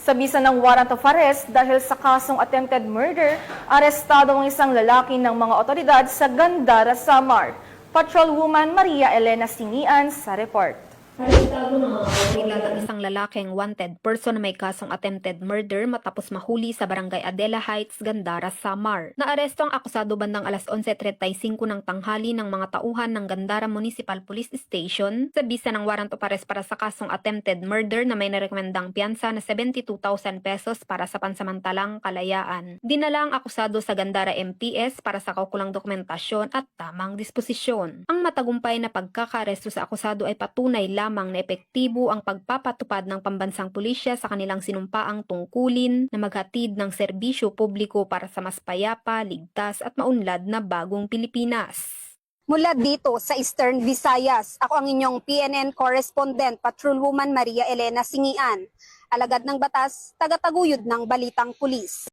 Sa bisa ng warrant of arrest dahil sa kasong attempted murder, arestado ang isang lalaki ng mga otoridad sa Gandara, Samar. Patrolwoman Maria Elena Singian sa report. Kilala ang isang lalaking wanted person na may kasong attempted murder matapos mahuli sa barangay Adela Heights, Gandara, Samar. Naaresto ang akusado bandang alas 11:35 ng tanghali ng mga tauhan ng Gandara Municipal Police Station sa bisa ng warrant of arrest para sa kasong attempted murder na may narekomendang piyansa na 72,000 pesos para sa pansamantalang kalayaan. Dinala ang akusado sa Gandara MPS para sa kaukulang dokumentasyon at tamang disposisyon. Ang matagumpay na pagkakaaresto sa akusado ay patunay lamang na epektibo ang pagpapatupad ng pambansang pulisya sa kanilang sinumpaang tungkulin na maghatid ng serbisyo publiko para sa mas payapa, ligtas at maunlad na bagong Pilipinas. Mula dito sa Eastern Visayas, ako ang inyong PNN correspondent, Patrolwoman Maria Elena Singian. Alagad ng batas, tagataguyod ng balitang pulis.